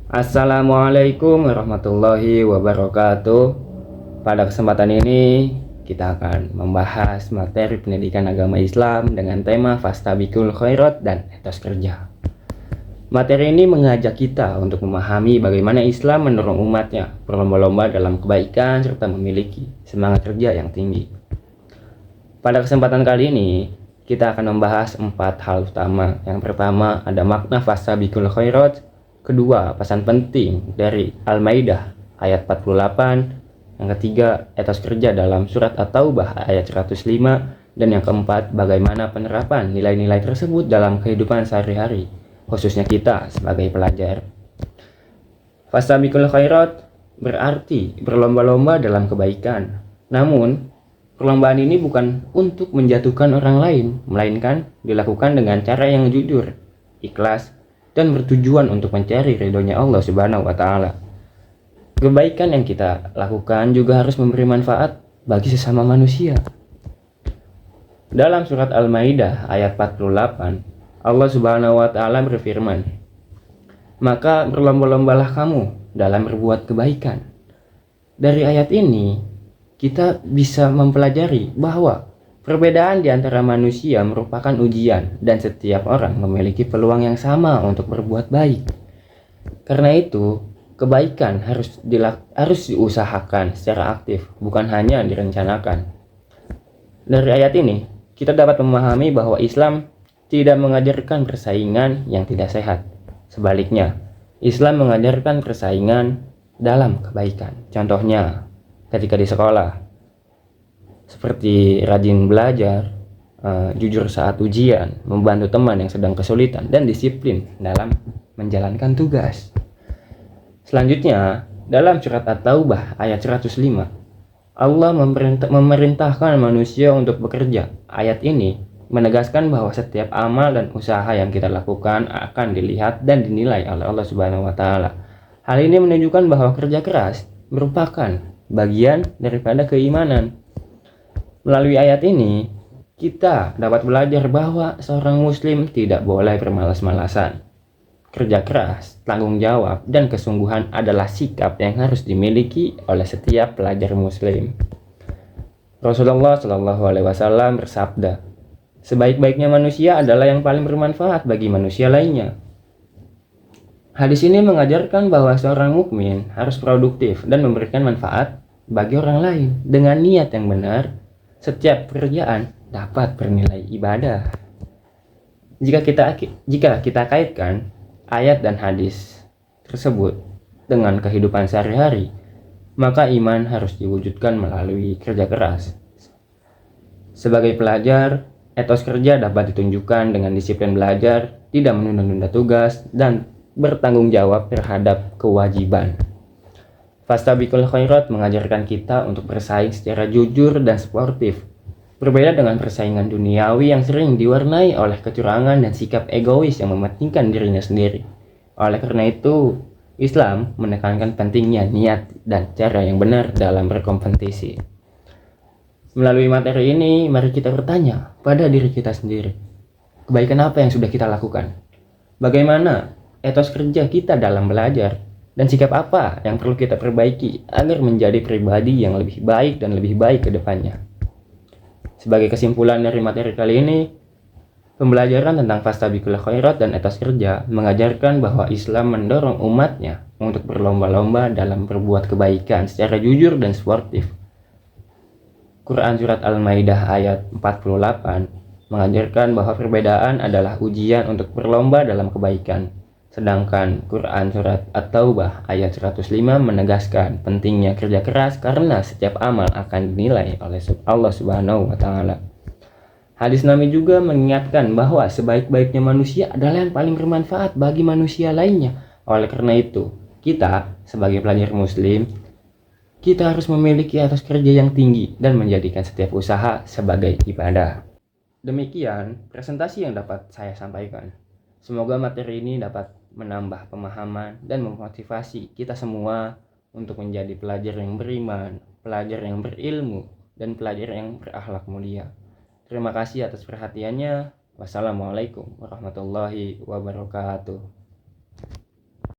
Assalamualaikum warahmatullahi wabarakatuh. Pada kesempatan ini kita akan membahas materi pendidikan agama Islam dengan tema Fastabiqul Khairat dan etos kerja. Materi ini mengajak kita untuk memahami bagaimana Islam mendorong umatnya berlomba-lomba dalam kebaikan serta memiliki semangat kerja yang tinggi. Pada kesempatan kali ini kita akan membahas 4 hal utama. Yang pertama ada makna Fastabiqul Khairat. Kedua, pesan penting dari Al-Maidah ayat 48. Yang ketiga, etos kerja dalam surat At-Taubah ayat 105. Dan yang keempat, bagaimana penerapan nilai-nilai tersebut dalam kehidupan sehari-hari, khususnya kita sebagai pelajar. Fastabiqul khairat berarti berlomba-lomba dalam kebaikan. Namun, perlombaan ini bukan untuk menjatuhkan orang lain, melainkan dilakukan dengan cara yang jujur, ikhlas, dan bertujuan untuk mencari ridhonya Allah Subhanahu wa Ta'ala. Kebaikan yang kita lakukan juga harus memberi manfaat bagi sesama manusia. Dalam surat Al-Maidah ayat 48, Allah Subhanahu wa Ta'ala berfirman, "Maka berlomba-lombalah kamu dalam berbuat kebaikan." Dari ayat ini, kita bisa mempelajari bahwa perbedaan di antara manusia merupakan ujian dan setiap orang memiliki peluang yang sama untuk berbuat baik. Karena itu, kebaikan harus diusahakan secara aktif, bukan hanya direncanakan. Dari ayat ini, kita dapat memahami bahwa Islam tidak mengajarkan persaingan yang tidak sehat. Sebaliknya, Islam mengajarkan persaingan dalam kebaikan. Contohnya, ketika di sekolah, seperti rajin belajar, jujur saat ujian, membantu teman yang sedang kesulitan, dan disiplin dalam menjalankan tugas. Selanjutnya, dalam surat At-Taubah ayat 105, Allah memerintahkan manusia untuk bekerja. Ayat ini menegaskan bahwa setiap amal dan usaha yang kita lakukan akan dilihat dan dinilai oleh Allah Subhanahu wa Ta'ala. Hal ini menunjukkan bahwa kerja keras merupakan bagian daripada keimanan. Melalui ayat ini, kita dapat belajar bahwa seorang muslim tidak boleh bermalas-malasan. Kerja keras, tanggung jawab, dan kesungguhan adalah sikap yang harus dimiliki oleh setiap pelajar muslim. Rasulullah Shallallahu Alaihi Wasallam bersabda, "Sebaik-baiknya manusia adalah yang paling bermanfaat bagi manusia lainnya." Hadis ini mengajarkan bahwa seorang mukmin harus produktif dan memberikan manfaat bagi orang lain. Dengan niat yang benar, setiap pekerjaan dapat bernilai ibadah. Jika kita kaitkan ayat dan hadis tersebut dengan kehidupan sehari-hari, maka iman harus diwujudkan melalui kerja keras. Sebagai pelajar, etos kerja dapat ditunjukkan dengan disiplin belajar, tidak menunda-nunda tugas, dan bertanggung jawab terhadap kewajiban. Fastabiqul khairat mengajarkan kita untuk bersaing secara jujur dan sportif. Berbeda dengan persaingan duniawi yang sering diwarnai oleh kecurangan dan sikap egois yang mementingkan dirinya sendiri. Oleh karena itu, Islam menekankan pentingnya niat dan cara yang benar dalam berkompetisi. Melalui materi ini, mari kita bertanya pada diri kita sendiri. Kebaikan apa yang sudah kita lakukan? Bagaimana etos kerja kita dalam belajar? Dan sikap apa yang perlu kita perbaiki agar menjadi pribadi yang lebih baik dan lebih baik ke depannya? Sebagai kesimpulan dari materi kali ini, pembelajaran tentang Fastabiqul khairat dan etos kerja mengajarkan bahwa Islam mendorong umatnya untuk berlomba-lomba dalam berbuat kebaikan secara jujur dan sportif. Quran Surat Al-Maidah ayat 48 mengajarkan bahwa perbedaan adalah ujian untuk berlomba dalam kebaikan. Sedangkan Quran Surat At-Taubah ayat 105 menegaskan pentingnya kerja keras karena setiap amal akan dinilai oleh Allah Subhanahu wa Ta'ala. Hadis Nabi juga mengingatkan bahwa sebaik-baiknya manusia adalah yang paling bermanfaat bagi manusia lainnya. Oleh karena itu, kita sebagai pelajar muslim, kita harus memiliki etos kerja yang tinggi dan menjadikan setiap usaha sebagai ibadah. Demikian presentasi yang dapat saya sampaikan. Semoga materi ini dapat menambah pemahaman dan memotivasi kita semua untuk menjadi pelajar yang beriman, pelajar yang berilmu, dan pelajar yang berakhlak mulia. Terima kasih atas perhatiannya. Wassalamualaikum warahmatullahi wabarakatuh.